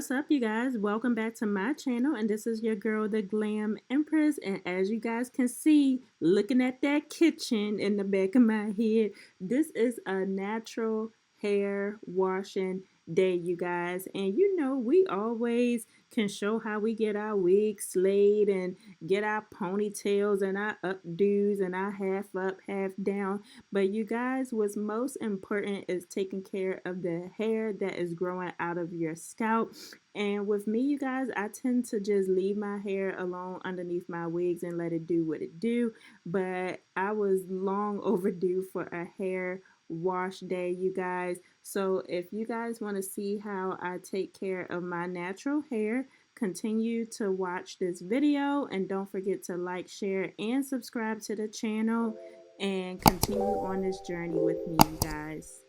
What's up, you guys? Welcome back to my channel, and this is your girl, the Glam Empress. And as you guys can see, looking at that kitchen in the back of my head, this is a natural hair washing day, you guys. And you know, we always can show how we get our wigs slayed and get our ponytails and our updos and our half up, half down. But you guys, what's most important is taking care of the hair that is growing out of your scalp. And with me, you guys, I tend to just leave my hair alone underneath my wigs and let it do what it do. But I was long overdue for a hair wash day, you guys. So if you guys want to see how I take care of my natural hair, continue to watch this video, and don't forget to like, share, and subscribe to the channel, and continue on this journey with me, you guys.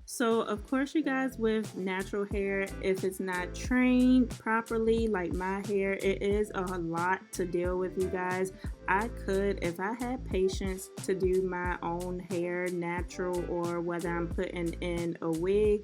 So of course, you guys, with natural hair, if it's not trained properly like my hair, it is a lot to deal with, you guys. I could, if I had patience, to do my own hair natural, or whether I'm putting in a wig.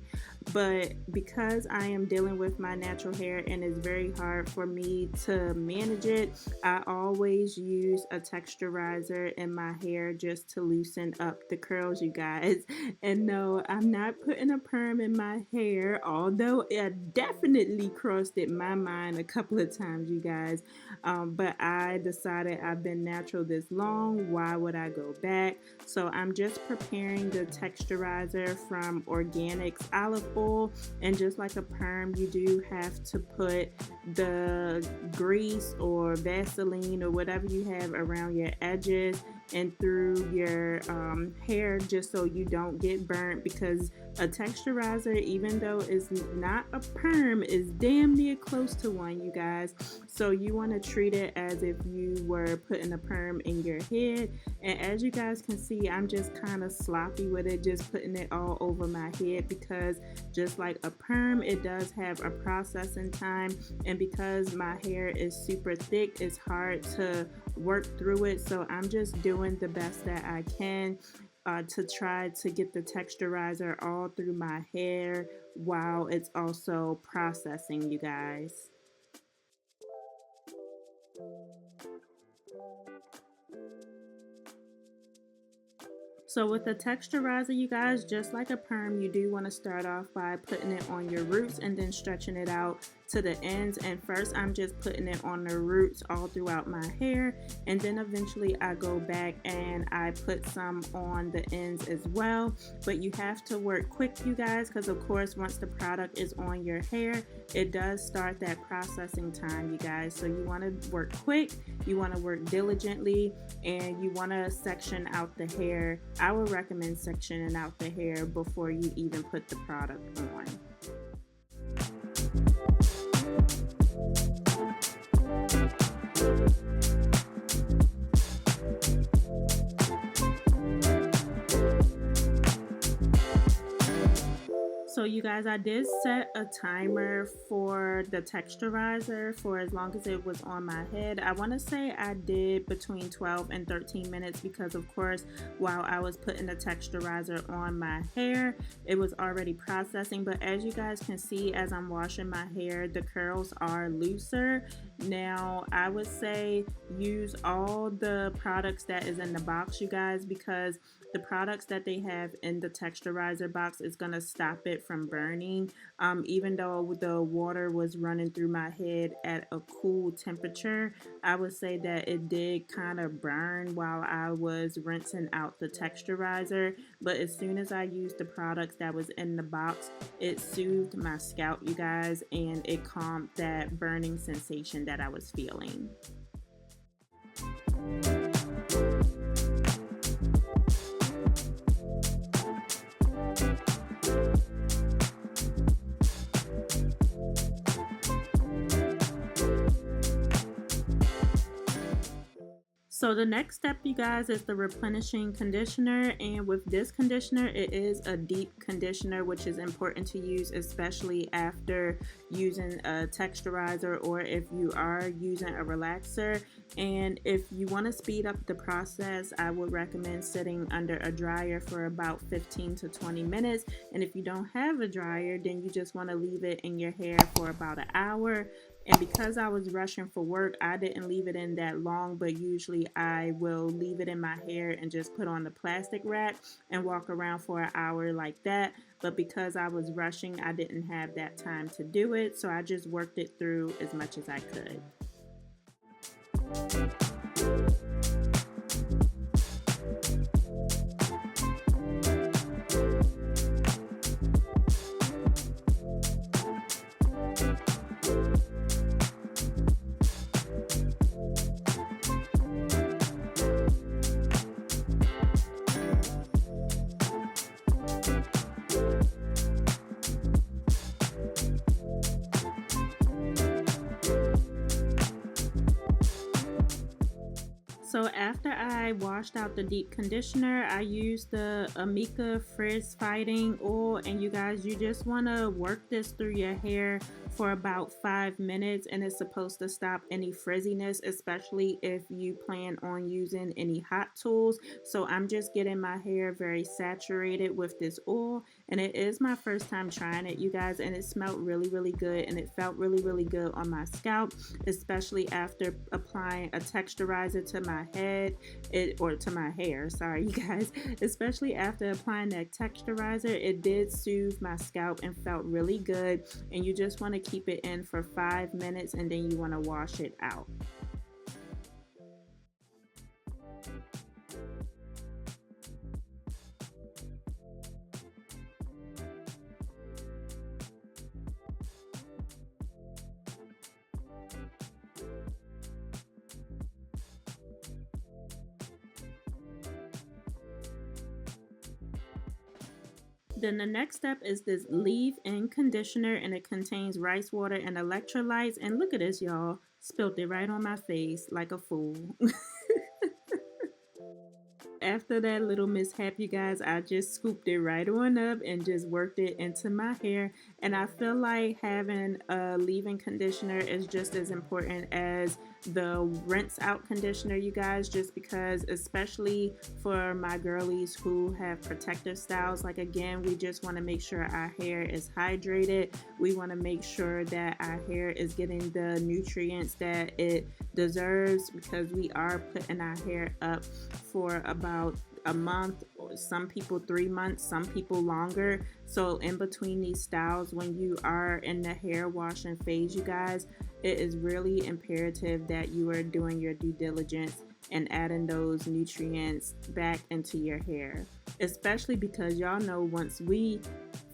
But because I am dealing with my natural hair and it's very hard for me to manage it, I always use a texturizer in my hair just to loosen up the curls, you guys. And no, I'm not putting a perm in my hair, although it definitely crossed in my mind a couple of times, you guys. But I decided I've been natural this long, why would I go back? So I'm just preparing the texturizer from Organics olive oil, and just like a perm, you do have to put the grease or Vaseline or whatever you have around your edges and through your hair, just so you don't get burnt, because a texturizer, even though it's not a perm, is damn near close to one, you guys. So you want to treat it as if you were putting a perm in your head. And as you guys can see, I'm just kind of sloppy with it, just putting it all over my head, because just like a perm, it does have a processing time, and because my hair is super thick, it's hard to work through it. So I'm just doing the best that I can to try to get the texturizer all through my hair while it's also processing, you guys. So with the texturizer, you guys, just like a perm, you do want to start off by putting it on your roots and then stretching it out to the ends. And first I'm just putting it on the roots all throughout my hair, and then eventually I go back and I put some on the ends as well. But you have to work quick, you guys, because of course once the product is on your hair, it does start that processing time, you guys. So you want to work quick, you want to work diligently, and you want to section out the hair. I would recommend sectioning out the hair before you even put the product on. So you guys, I did set a timer for the texturizer for as long as it was on my head. I want to say I did between 12 and 13 minutes, because of course while I was putting the texturizer on my hair, it was already processing. But as you guys can see, as I'm washing my hair, the curls are looser. Now I would say use all the products that is in the box, you guys, because the products that they have in the texturizer box is going to stop it from burning. Even though the water was running through my head at a cool temperature, I would say that it did kind of burn while I was rinsing out the texturizer. But as soon as I used the products that was in the box, it soothed my scalp, you guys, and it calmed that burning sensation that I was feeling. So the next step, you guys, is the replenishing conditioner, and with this conditioner, it is a deep conditioner, which is important to use, especially after using a texturizer or if you are using a relaxer. And if you want to speed up the process, I would recommend sitting under a dryer for about 15 to 20 minutes. And if you don't have a dryer, then you just want to leave it in your hair for about an hour. And because I was rushing for work, I didn't leave it in that long, but usually I will leave it in my hair and just put on the plastic wrap and walk around for an hour like that. But because I was rushing, I didn't have that time to do it, so I just worked it through as much as I could. So after I washed out the deep conditioner, I used the Amika Frizz Fighting Oil, and you guys, you just want to work this through your hair for about 5 minutes, and it's supposed to stop any frizziness, especially if you plan on using any hot tools. So I'm just getting my hair very saturated with this oil, and it is my first time trying it, you guys, and it smelled really, really good, and it felt really, really good on my scalp, especially after applying a texturizer to my head, or to my hair, sorry you guys. Especially after applying that texturizer, it did soothe my scalp and felt really good. And you just want to keep it in for 5 minutes, and then you want to wash it out. Then the next step is this leave-in conditioner, and it contains rice water and electrolytes. And look at this, y'all. Spilt it right on my face like a fool. After that little mishap, you guys, I just scooped it right on up and just worked it into my hair. And I feel like having a leave-in conditioner is just as important as the rinse out conditioner, you guys, just because, especially for my girlies who have protective styles, like, again, we just want to make sure our hair is hydrated. We want to make sure that our hair is getting the nutrients that it deserves, because we are putting our hair up for about a month, or some people 3 months, some people longer. So in between these styles, when you are in the hair washing phase, you guys, it is really imperative that you are doing your due diligence and adding those nutrients back into your hair, especially because y'all know once we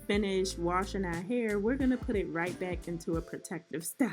finish washing our hair, we're gonna put it right back into a protective style.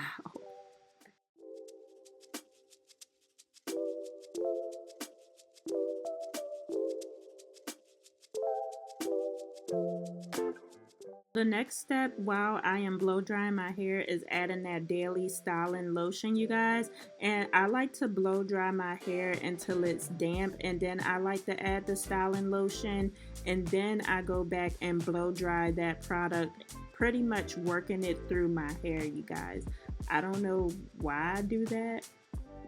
The next step while I am blow drying my hair is adding that daily styling lotion, you guys. And I like to blow dry my hair until it's damp, and then I like to add the styling lotion, and then I go back and blow dry that product, pretty much working it through my hair, you guys. I don't know why I do that,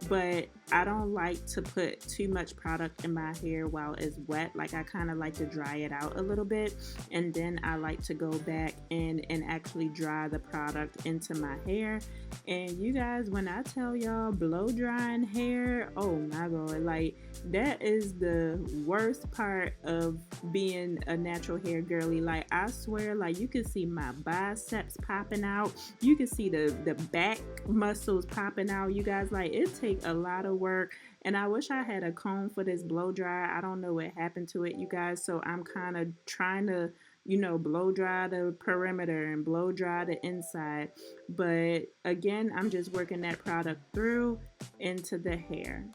but I don't like to put too much product in my hair while it's wet. Like, I kind of like to dry it out a little bit, and then I like to go back and actually dry the product into my hair. And you guys, when I tell y'all blow drying hair, oh my god, like, that is the worst part of being a natural hair girly. Like, I swear, like, you can see my biceps popping out, you can see the back muscles popping out, you guys. Like, it takes a lot of work, and I wish I had a comb for this blow dry. I don't know what happened to it, you guys, so I'm kind of trying to, you know, blow dry the perimeter and blow dry the inside. But again, I'm just working that product through into the hair.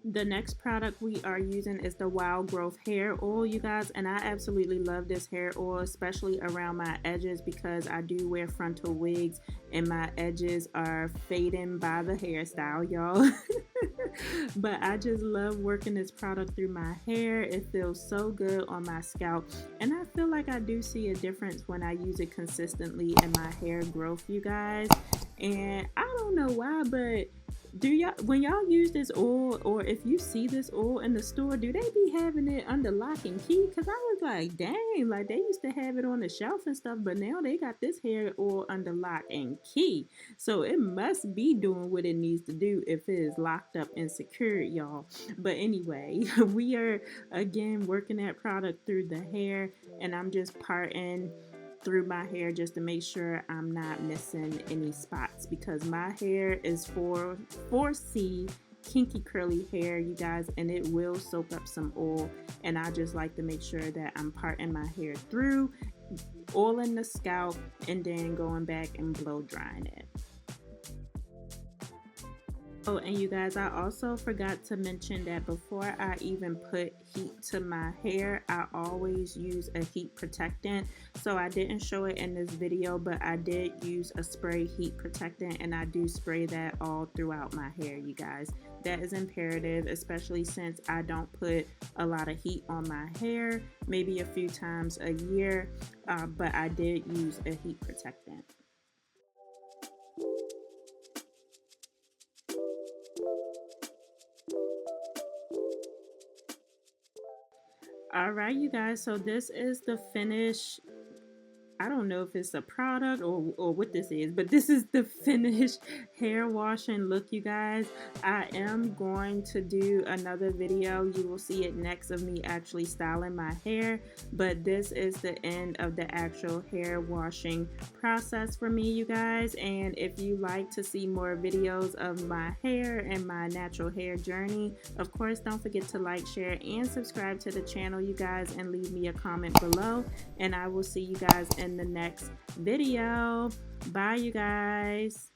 The next product we are using is the Wild Growth Hair Oil, you guys, and I absolutely love this hair oil, especially around my edges because I do wear frontal wigs and my edges are fading by the hairstyle, y'all. But I just love working this product through my hair. It feels so good on my scalp, and I feel like I do see a difference when I use it consistently in my hair growth, you guys. And I don't know why, but do y'all, when y'all use this oil, or if you see this oil in the store, do they be having it under lock and key? Because I was like, dang, like they used to have it on the shelf and stuff, but now they got this hair oil under lock and key. So it must be doing what it needs to do if it is locked up and secured, y'all. But anyway, we are again working that product through the hair, and I'm just parting through my hair just to make sure I'm not missing any spots, because my hair is 4C kinky curly hair, you guys, and it will soak up some oil, and I just like to make sure that I'm parting my hair through, oiling the scalp, and then going back and blow drying it. Oh, and you guys, I also forgot to mention that before I even put heat to my hair, I always use a heat protectant. So I didn't show it in this video, but I did use a spray heat protectant, and I do spray that all throughout my hair, you guys. That is imperative, especially since I don't put a lot of heat on my hair, maybe a few times a year, but I did use a heat protectant. All right, you guys, so this is the finished. I don't know if it's a product or what this is, but this is the finished hair washing look, you guys. I am going to do another video. You will see it next of me actually styling my hair, but this is the end of the actual hair washing process for me, you guys. And if you like to see more videos of my hair and my natural hair journey, of course, don't forget to like, share, and subscribe to the channel, you guys, and leave me a comment below. And I will see you guys in the next video. Bye, you guys.